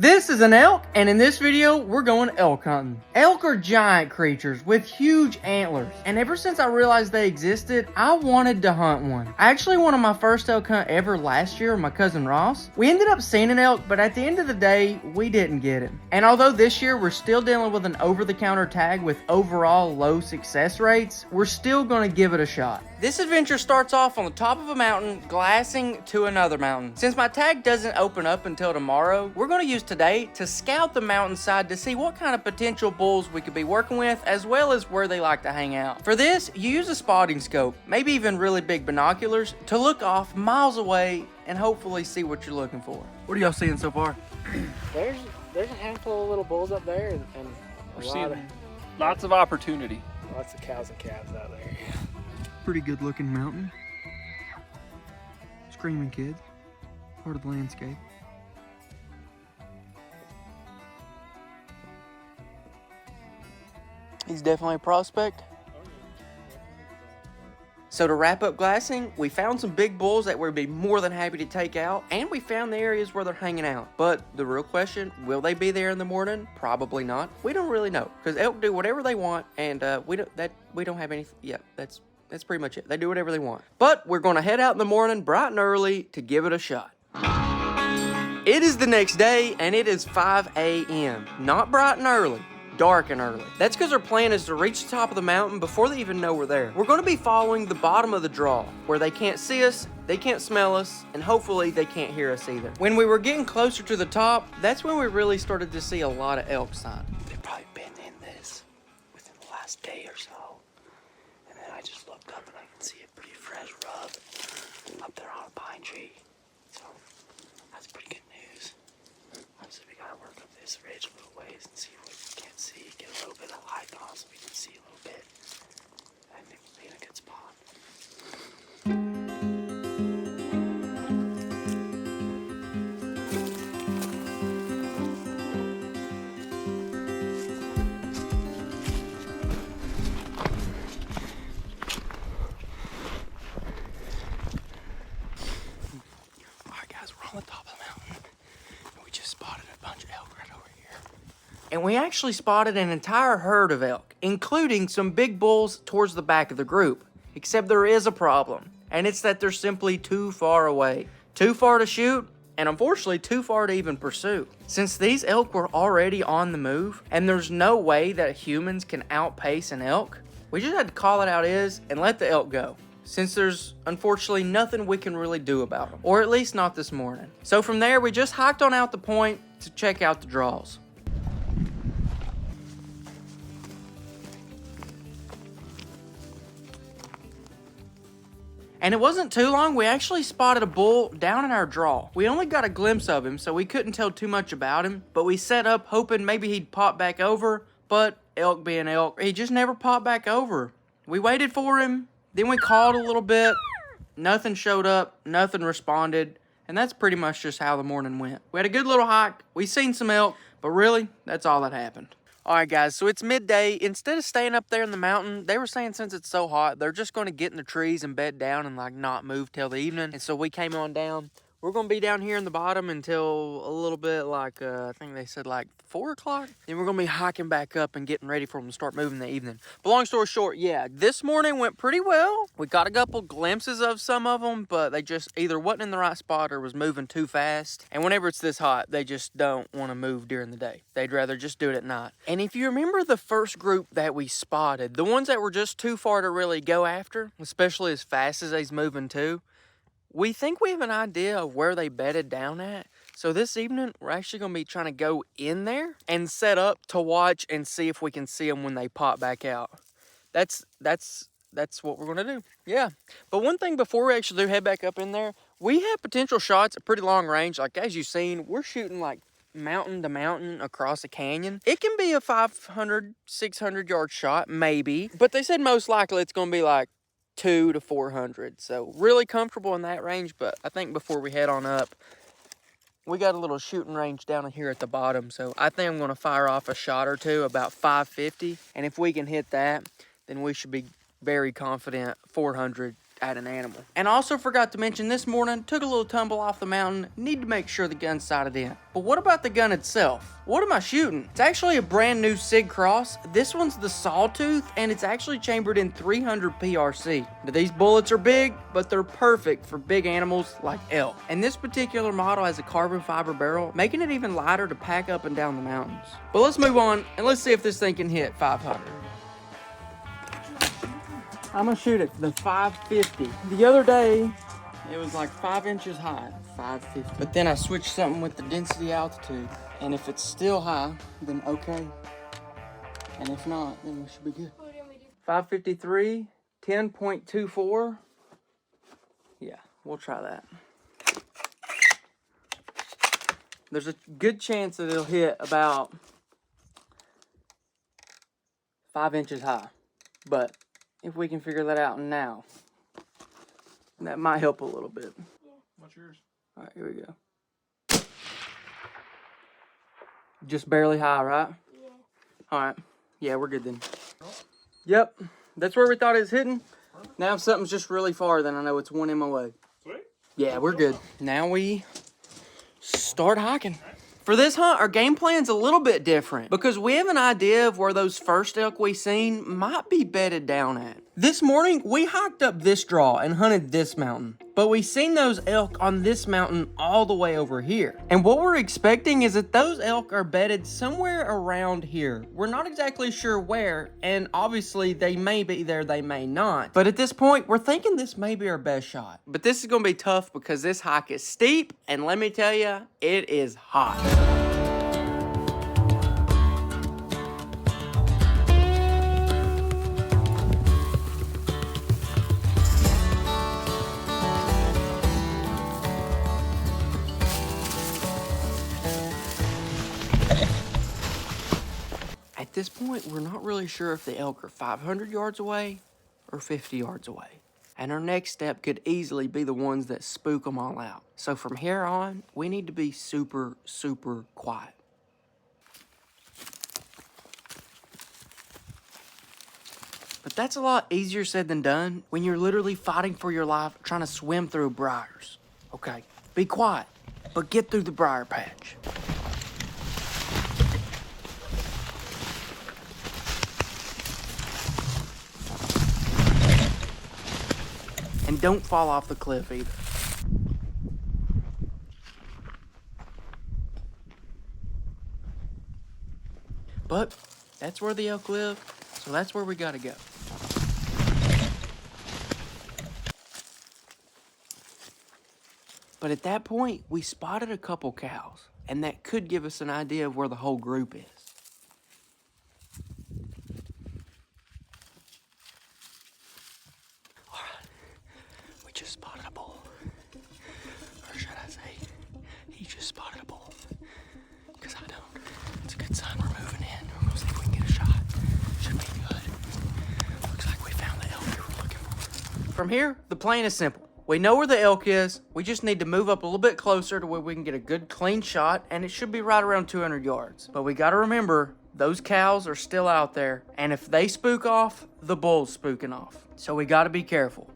This is an elk, and in this video, we're going elk hunting. Elk are giant creatures with huge antlers, and ever since I realized they existed, I wanted to hunt one. I actually went on my first elk hunt ever last year with my cousin Ross. We ended up seeing an elk, but at the end of the day, we didn't get him. And although this year we're still dealing with an over-the-counter tag with overall low success rates, we're still going to give it a shot. This adventure starts off on the top of a mountain, glassing to another mountain. Since my tag doesn't open up until tomorrow, we're going to use today to scout the mountainside to see what kind of potential bulls we could be working with, as well as where they like to hang out. For this, you use a spotting scope, maybe even really big binoculars, to look off miles away and hopefully see what you're looking for. What are y'all seeing so far? There's a handful of little bulls up there, and we're seeing lots of opportunity. Lots of cows and calves out there. Pretty good looking mountain. Screaming kids, part of the landscape. He's definitely a prospect. So to wrap up glassing, we found some big bulls that we'd be more than happy to take out, and we found the areas where they're hanging out. But the real question, will they be there in the morning? Probably not. We don't really know, because elk do whatever they want, and we don't have any. Yeah, that's pretty much it. They do whatever they want. But we're going to head out in the morning, bright and early, to give it a shot. It is the next day, and it is 5 a.m. Not bright and early. Dark and early. That's because our plan is to reach the top of the mountain before they even know we're there. We're going to be following the bottom of the draw, where they can't see us, they can't smell us, and hopefully they can't hear us either. When we were getting closer to the top, that's when we really started to see a lot of elk sign. They've probably been in this within the last day or so. And then I just looked up and I can see a pretty fresh rub up there on a pine tree. So that's pretty good news. Obviously we gotta work up this ridge a little ways and see what we can't see. Get a little bit of height on so we can see a little bit. I think we'll be in a good spot. On the top of the mountain, and we just spotted a bunch of elk right over here. And we actually spotted an entire herd of elk, including some big bulls towards the back of the group. Except there is a problem, and it's that they're simply too far away. Too far to shoot, and unfortunately too far to even pursue. Since these elk were already on the move, and there's no way that humans can outpace an elk, we just had to call it how it is and let the elk go, since there's unfortunately nothing we can really do about them, or at least not this morning. So from there, we just hiked on out the point to check out the draws. And it wasn't too long, we actually spotted a bull down in our draw. We only got a glimpse of him, so we couldn't tell too much about him, but we set up hoping maybe he'd pop back over, but elk being elk, he just never popped back over. We waited for him, then we called a little bit, nothing showed up, nothing responded, and that's pretty much just how the morning went. We had a good little hike, we seen some elk, but really, that's all that happened. Alright guys, so it's midday. Instead of staying up there in the mountain, they were saying since it's so hot, they're just going to get in the trees and bed down and like not move till the evening. And so we came on down. We're going to be down here in the bottom until a little bit like, I think they said like 4 o'clock. Then we're going to be hiking back up and getting ready for them to start moving in the evening. But long story short, yeah, this morning went pretty well. We got a couple glimpses of some of them, but they just either wasn't in the right spot or was moving too fast. And whenever it's this hot, they just don't want to move during the day. They'd rather just do it at night. And if you remember the first group that we spotted, the ones that were just too far to really go after, especially as fast as they's moving too, we think we have an idea of where they bedded down at. So this evening, we're actually going to be trying to go in there and set up to watch and see if we can see them when they pop back out. That's what we're going to do. Yeah. But one thing before we actually do head back up in there, we have potential shots at pretty long range. Like as you've seen, we're shooting like mountain to mountain across a canyon. It can be a 500, 600 yard shot, maybe. But they said most likely it's going to be like 200 to 400, so really comfortable in that range. But I think before we head on up, we got a little shooting range down here at the bottom, so I think I'm going to fire off a shot or two about 550, and if we can hit that, then we should be very confident 400 at an animal. And I also forgot to mention this morning, took a little tumble off the mountain, need to make sure the gun's sighted in. But what about the gun itself? What am I shooting? It's actually a brand new SIG Cross. This one's the Sawtooth, and it's actually chambered in 300 PRC. Now, these bullets are big, but they're perfect for big animals like elk. And this particular model has a carbon fiber barrel, making it even lighter to pack up and down the mountains. But let's move on, and let's see if this thing can hit 500. I'm gonna shoot it the 550. The other day, it was like 5 inches high, 550. But then I switched something with the density altitude. And if it's still high, then okay. And if not, then we should be good. 553, 10.24. Yeah, we'll try that. There's a good chance that it'll hit about 5 inches high. But if we can figure that out now, that might help a little bit. Yeah. What's yours? All right, here we go. Just barely high, right? Yeah. All right. Yeah, we're good then. Yep, that's where we thought it was hitting. Now if something's just really far, then I know it's 1 MOA. Sweet. Yeah, we're good. Now we start hiking. For this hunt, our game plan's a little bit different because we have an idea of where those first elk we seen might be bedded down at. This morning, we hiked up this draw and hunted this mountain, but we seen those elk on this mountain all the way over here. And what we're expecting is that those elk are bedded somewhere around here. We're not exactly sure where, and obviously they may be there, they may not. But at this point, we're thinking this may be our best shot. But this is gonna be tough because this hike is steep, and let me tell you, it is hot. At this point, we're not really sure if the elk are 500 yards away or 50 yards away. And our next step could easily be the ones that spook them all out. So from here on, we need to be super, super quiet. But that's a lot easier said than done when you're literally fighting for your life trying to swim through briars. Okay, be quiet, but get through the briar patch. And don't fall off the cliff either. But that's where the elk live, so that's where we gotta go. But at that point, we spotted a couple cows, and that could give us an idea of where the whole group is. Just spotted a bull. Or should I say, he just spotted a bull. Because I don't. It's a good sign we're moving in. We'll see if we can get a shot. Should be good. Looks like we found the elk we were looking for. From here, the plan is simple. We know where the elk is. We just need to move up a little bit closer to where we can get a good clean shot, and it should be right around 200 yards. But we gotta remember, those cows are still out there, and if they spook off, the bull's spooking off. So we gotta be careful.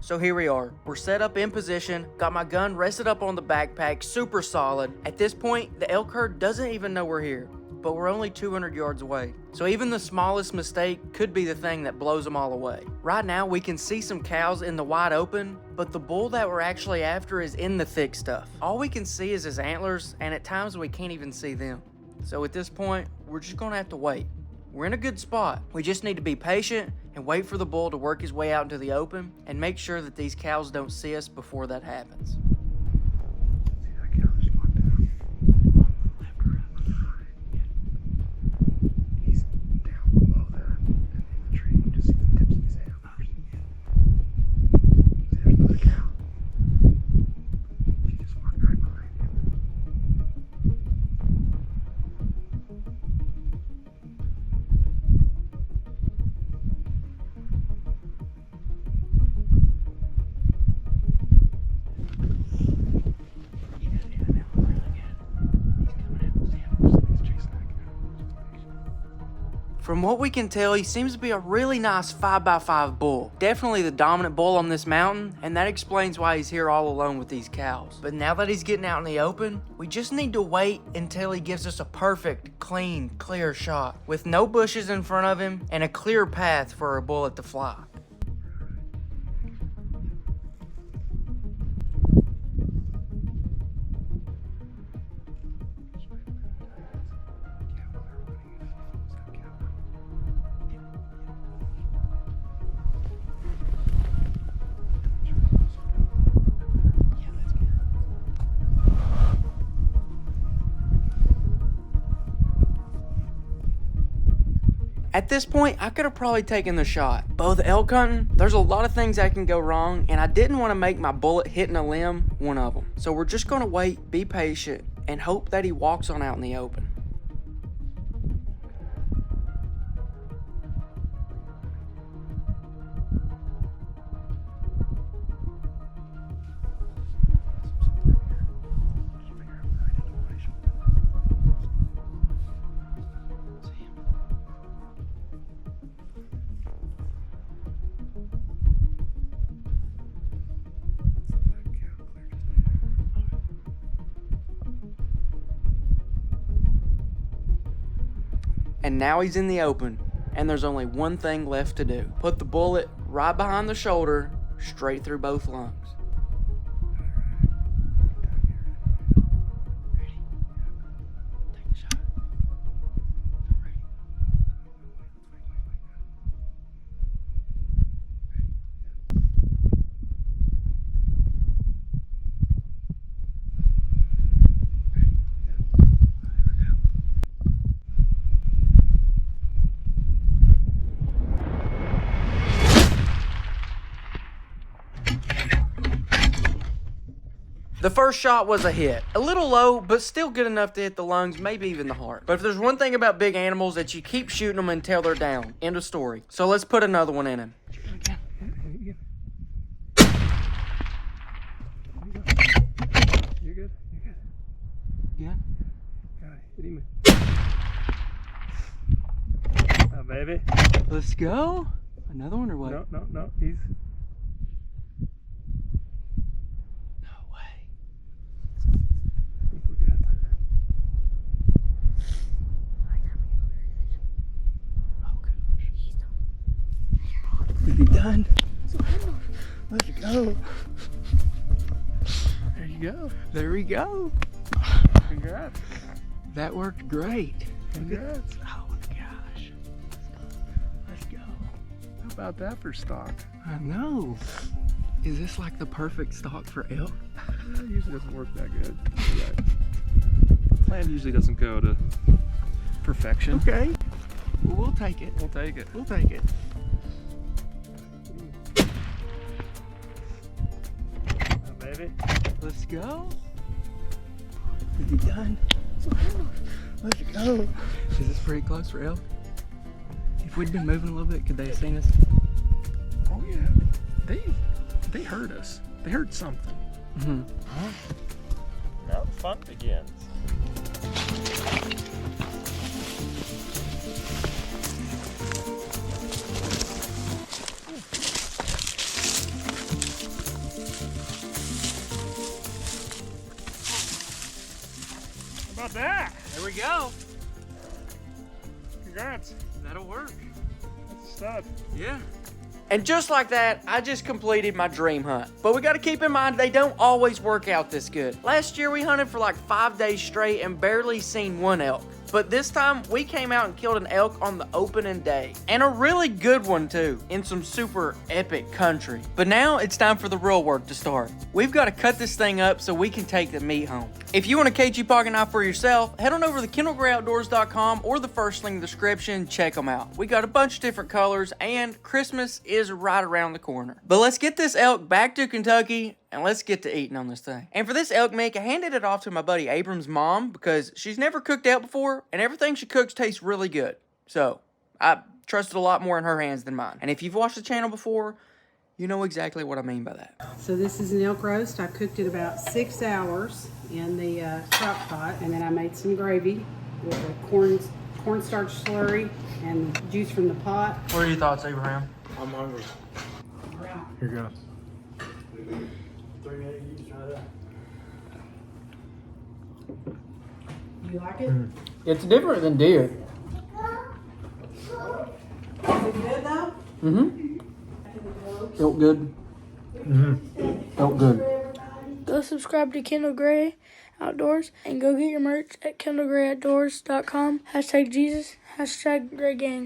So here we are. We're set up in position, got my gun rested up on the backpack, super solid. At this point, the elk herd doesn't even know we're here, but we're only 200 yards away. So even the smallest mistake could be the thing that blows them all away. Right now, we can see some cows in the wide open, but the bull that we're actually after is in the thick stuff. All we can see is his antlers, and at times we can't even see them. So at this point, we're just gonna have to wait. We're in a good spot. We just need to be patient and wait for the bull to work his way out into the open and make sure that these cows don't see us before that happens. From what we can tell, he seems to be a really nice 5x5 bull. Definitely the dominant bull on this mountain, and that explains why he's here all alone with these cows. But now that he's getting out in the open, we just need to wait until he gives us a perfect, clean, clear shot with no bushes in front of him and a clear path for a bullet to fly. At this point, I could have probably taken the shot. But with elk hunting, there's a lot of things that can go wrong, and I didn't want to make my bullet hitting a limb one of them. So we're just gonna wait, be patient, and hope that he walks on out in the open. And now he's in the open, and there's only one thing left to do. Put the bullet right behind the shoulder, straight through both lungs. Ready? Take the shot. I'm ready. The first shot was a hit. A little low, but still good enough to hit the lungs, maybe even the heart. But if there's one thing about big animals, that you keep shooting them until they're down. End of story. So let's put another one in him. You're good. Yeah. Hit him. Oh, baby. Let's go. Another one or what? No. He's. Is he done? Let's go. There you go. There we go. Congrats. That worked great. Congrats. Oh my gosh. Let's go. How about that for stock? I know. Is this like the perfect stock for elk? It usually doesn't work that good. The plan usually doesn't go to perfection. Okay. Well, we'll take it. We'll take it. We'll take it. Oh, baby. Let's go. Is he done? Let's go. Is this pretty close for elk? If we'd been moving a little bit, could they have seen us? Oh yeah. They heard us. They heard something. Mm-hmm. Now the fun begins. about that? There we go. Congrats. That'll work. That's a stud. Yeah. And just like that, I just completed my dream hunt. But we gotta keep in mind, they don't always work out this good. Last year, we hunted for like 5 days straight and barely seen one elk. But this time, we came out and killed an elk on the opening day. And a really good one too, in some super epic country. But now, it's time for the real work to start. We've gotta cut this thing up so we can take the meat home. If you want a KG pocket knife for yourself, head on over to KendallGrayOutdoors.com or the first link in the description, check them out. We got a bunch of different colors, and Christmas is right around the corner. But let's get this elk back to Kentucky, and let's get to eating on this thing. And for this elk meat, I handed it off to my buddy Abram's mom because she's never cooked out before, and everything she cooks tastes really good. So, I trusted a lot more in her hands than mine. And if you've watched the channel before, you know exactly what I mean by that. So this is an elk roast. I cooked it about 6 hours in the crock pot, and then I made some gravy with a cornstarch slurry and juice from the pot. What are your thoughts, Abraham? I'm hungry. Here you go. 3 minutes, you can try that. You like it? It's different than deer. Is it good though? Mm-hmm. Felt good. Felt good. Go subscribe to Kendall Gray Outdoors and go get your merch at KendallGrayOutdoors.com. #Jesus, #GrayGang.